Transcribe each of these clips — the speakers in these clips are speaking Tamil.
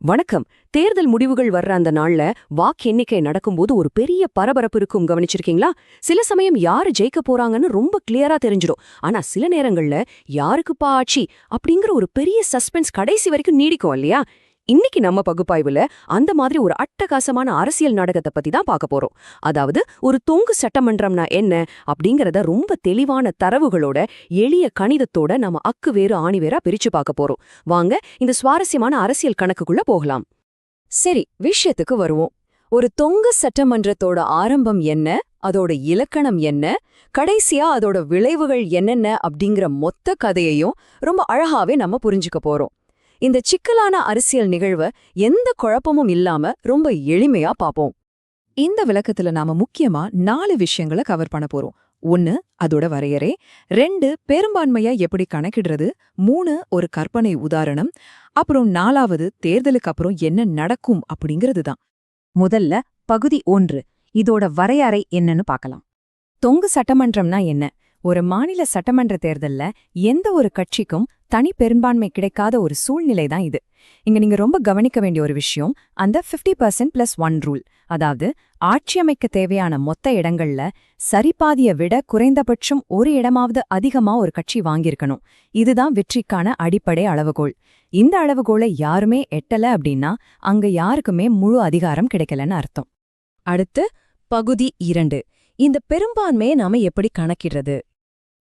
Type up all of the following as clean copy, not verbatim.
வணக்கம். தேர்தல் முடிவுகள் வர்ற அந்த நாள்ல வாக்கு எண்ணிக்கை நடக்கும்போது ஒரு பெரிய பரபரப்பு இருக்கும், கவனிச்சிருக்கீங்களா? சில சமயம் யாரு ஜெயிக்க போறாங்கன்னு ரொம்ப கிளியரா தெரிஞ்சிடும். ஆனா சில நேரங்கள்ல யாருக்குப்பா ஆட்சி அப்படிங்கிற ஒரு பெரிய சஸ்பென்ஸ் கடைசி வரைக்கும் நீடிக்கும் இல்லையா? இன்னைக்கு நம்ம பகுப்பாய்வுல அந்த மாதிரி ஒரு அட்டகாசமான அரசியல் நாடகத்தை பத்தி தான் பார்க்க போறோம். அதாவது ஒரு தொங்கு சட்டமன்றம்னா என்ன அப்படிங்கறத ரொம்ப தெளிவான தரவுகளோட எளிய கணிதத்தோட நம்ம அக்கு வேறு ஆணி வேறா பிரிச்சு பார்க்க போறோம். வாங்க இந்த சுவாரஸ்யமான அரசியல் கணக்குக்குள்ள போகலாம். சரி, விஷயத்துக்கு வருவோம். ஒரு தொங்கு சட்டமன்றத்தோட ஆரம்பம் என்ன, அதோட இலக்கணம் என்ன, கடைசியா அதோட விளைவுகள் என்னென்ன அப்படிங்கிற மொத்த கதையையும் ரொம்ப அழகாவே நம்ம புரிஞ்சுக்க போறோம். இந்த சிக்கலான அரசியல் நிகழ்வை எந்த குழப்பமும் இல்லாம ரொம்ப எளிமையா பாப்போம். இந்த விளக்கத்துல நாம முக்கியமா 4 விஷயங்களை கவர் பண்ண போறோம். 1, அதோட வரையறை. 2, பெரும்பான்மையா எப்படி கணக்கிடுறது. 3, ஒரு கற்பனை உதாரணம். அப்புறம் 4வது, தேர்தலுக்கு அப்புறம் என்ன நடக்கும் அப்படிங்கிறது தான். முதல்ல பகுதி 1, இதோட வரையறை என்னன்னு பார்க்கலாம். தொங்கு சட்டமன்றம்னா என்ன? ஒரு மாநில சட்டமன்ற தேர்தல்ல எந்த ஒரு கட்சிக்கும் தனி பெரும்பான்மை கிடைக்காத ஒரு சூழ்நிலை தான் இது. இங்க நீங்க ரொம்ப கவனிக்க வேண்டிய ஒரு விஷயம், அந்த 50%+1 ரூல். அதாவது ஆட்சி அமைக்க தேவையான மொத்த இடங்கள்ல சரிபாதிய விட குறைந்தபட்சம் ஒரு இடமாவது அதிகமா ஒரு கட்சி வாங்கியிருக்கணும். இதுதான் வெற்றிக்கான அடிப்படை அளவுகோல். இந்த அளவுகோலை யாருமே எட்டல அப்படின்னா அங்க யாருக்குமே முழு அதிகாரம் கிடைக்கலன்னு அர்த்தம். அடுத்து பகுதி 2, இந்த பெரும்பான்மையை நாம எப்படி கணக்கிடுறது?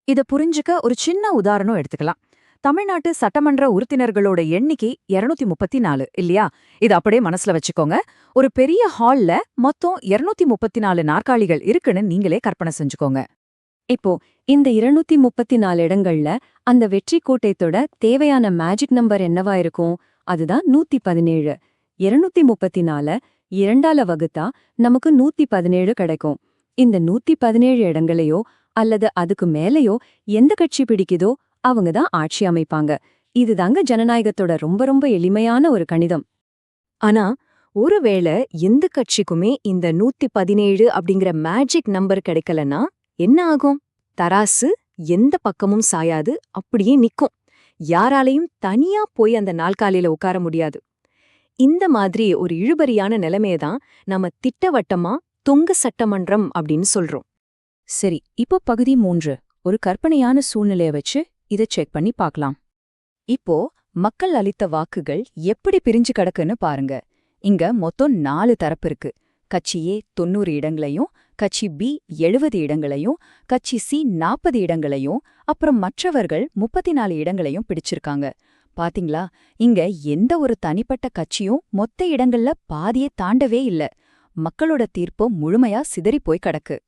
இத புரிஞ்சுக்க ஒரு சின்ன உதாரணம் எடுத்துக்கலாம். தமிழ்நாட்டு சட்டமன்ற உறுப்பினர்களோட எண்ணிக்கை 234 இல்லையா? இது அப்படியே மனசுல வச்சுக்கோங்க. ஒரு பெரிய ஹால்ல மொத்தம் 234 நாற்காலிகள் இருக்குன்னு நீங்களே கற்பனை செஞ்சுக்கோங்க. இப்போ இந்த 234 இடங்கள்ல அந்த வெற்றி கூட்டத்தோட தேவையான மேஜிக் நம்பர் என்னவா இருக்கும்? அதுதான் 117. 234 2ஆல வகுத்தா நமக்கு 117 கிடைக்கும். இந்த 117 இடங்களையோ அல்லது அதுக்கு மேலேயோ எந்த கட்சி பிடிக்குதோ அவங்க தான் ஆட்சி அமைப்பாங்க. இதுதாங்க ஜனநாயகத்தோட ரொம்ப ரொம்ப எளிமையான ஒரு கணிதம். ஆனா ஒருவேளை எந்த கட்சிக்குமே இந்த 117 அப்படிங்கிற மேஜிக் நம்பர் கிடைக்கலன்னா என்ன ஆகும்? தராசு எந்த பக்கமும் சாயாது, அப்படியே நிக்கும். யாராலையும் தனியா போய் அந்த நாற்காலியில உட்கார முடியாது. இந்த மாதிரி ஒரு இழுபறியான நிலைமையதான் நம்ம திட்டவட்டமா தொங்கு சட்டமன்றம் அப்படின்னு சொல்றோம். சரி, இப்போ பகுதி 3, ஒரு கற்பனையான சூழ்நிலைய வச்சு இதை செக் பண்ணி பார்க்கலாம். இப்போ மக்கள் அளித்த வாக்குகள் எப்படி பிரிஞ்சு கிடக்குன்னு பாருங்க. இங்க மொத்தம் 4 தரப்பு இருக்கு. கட்சி ஏ 90 இடங்களையும், கட்சி பி 70 இடங்களையும், கட்சி சி 40 இடங்களையும், அப்புறம் மற்றவர்கள் 34 இடங்களையும் பிடிச்சிருக்காங்க. பாத்தீங்களா? இங்க எந்த ஒரு தனிப்பட்ட கட்சியும் மொத்த இடங்கள்ல பாதியே தாண்டவே இல்ல. மக்களோட தீர்ப்பு முழுமையா சிதறி போய் கிடக்கு.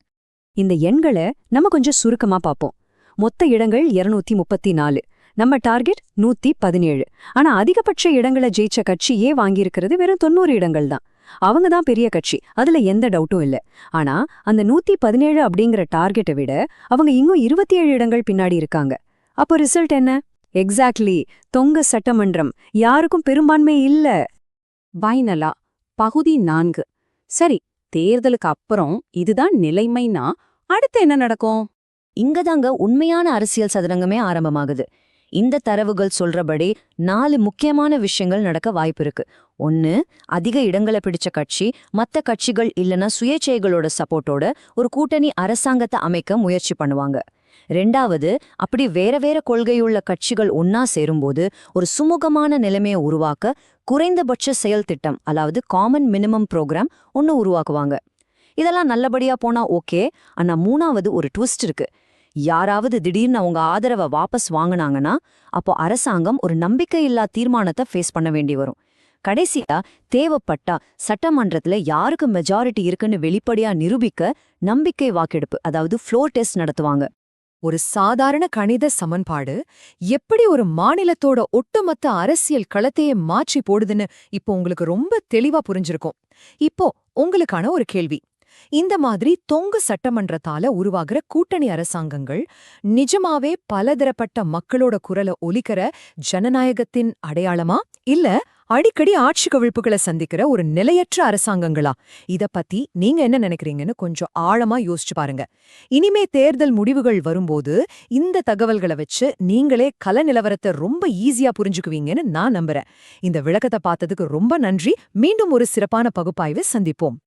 இந்த எண்களை நம்ம கொஞ்சம் சுருக்கமா பார்ப்போம். மொத்த இடங்கள் 234, நம்ம டார்கெட் 117. ஆனா அதிகபட்ச இடங்களை ஜெயிச்ச கட்சியே வாங்கியிருக்கிறது வெறும் 90 இடங்கள் தான். அவங்க தான் பெரிய கட்சி, அதுல எந்த டவுட்டும் இல்ல. ஆனா அந்த 117 அப்படிங்கிற டார்கெட்டை விட அவங்க இன்னும் 27 இடங்கள் பின்னாடி இருக்காங்க. அப்போ ரிசல்ட் என்ன? எக்ஸாக்ட்லி, தொங்க சட்டமன்றம், யாருக்கும் பெரும்பான்மை இல்ல. ஃபைனலா பகுதி 4. சரி, தேர்தலுக்கு அப்புறம் இதுதான் நிலைமைனா அடுத்து என்ன நடக்கும்? இங்கதாங்க உண்மையான அரசியல் சதுரங்கமே ஆரம்பமாகுது. இந்த தரவுகள் சொல்றபடி 4 முக்கியமான விஷயங்கள் நடக்க வாய்ப்பு இருக்கு. 1, அதிக இடங்களை பிடிச்ச கட்சி மத்த கட்சிகள் இல்லனா சுயேட்சைகளோட சப்போர்ட்டோட ஒரு கூட்டணி அரசாங்கத்தை அமைக்க முயற்சி பண்ணுவாங்க. 2வது, அப்படி வேற வேற கொள்கையுள்ள கட்சிகள் ஒன்னா சேரும்போது ஒரு சுமூகமான நிலைமையை உருவாக்க குறைந்தபட்ச செயல் திட்டம், அதாவது காமன் மினிமம் ப்ரோக்ராம் ஒன்னு உருவாக்குவாங்க. இதெல்லாம் நல்லபடியா போனா ஓகே. ஆனா 3வது ஒரு ட்விஸ்ட் இருக்கு. யாராவது திடீர்னு அவங்க ஆதரவை வாபஸ் வாங்கினாங்கன்னா அப்போ அரசாங்கம் ஒரு நம்பிக்கையில்லா தீர்மானத்தை ஃபேஸ் பண்ண வேண்டி வரும். கடைசியா தேவைப்பட்டா சட்டமன்றத்துல யாருக்கு மெஜாரிட்டி இருக்குன்னு வெளிப்படையா நிரூபிக்க நம்பிக்கை வாக்கெடுப்பு, அதாவது ஃப்ளோர் டெஸ்ட் நடத்துவாங்க. ஒரு சாதாரண கணித சமன்பாடு எப்படி ஒரு மாநிலத்தோட ஒட்டுமொத்த அரசியல் களத்தையே மாற்றி போடுதுன்னு இப்போ உங்களுக்கு ரொம்ப தெளிவா புரிஞ்சிருக்கும். இப்போ உங்களுக்கான ஒரு கேள்வி. இந்த மாதிரி தொங்கு சட்டமன்றத்தால உருவாகிற கூட்டணி அரசாங்கங்கள் நிஜமாவே பலதரப்பட்ட மக்களோட குரலை ஒலிக்கிற ஜனநாயகத்தின் அடையாளமா, இல்ல அடிக்கடி ஆட்சி கவிழ்ப்புகளை சந்திக்கிற ஒரு நிலையற்ற அரசாங்கங்களா? இத பத்தி நீங்க என்ன நினைக்கிறீங்கன்னு கொஞ்சம் ஆழமா யோசிச்சு பாருங்க. இனிமே தேர்தல் முடிவுகள் வரும்போது இந்த தகவல்களை வச்சு நீங்களே கள நிலவரத்தை ரொம்ப ஈஸியா புரிஞ்சுக்குவீங்கன்னு நான் நம்புறேன். இந்த விளக்கத்தை பார்த்ததுக்கு ரொம்ப நன்றி. மீண்டும் ஒரு சிறப்பான பகுப்பாய்வு சந்திப்போம்.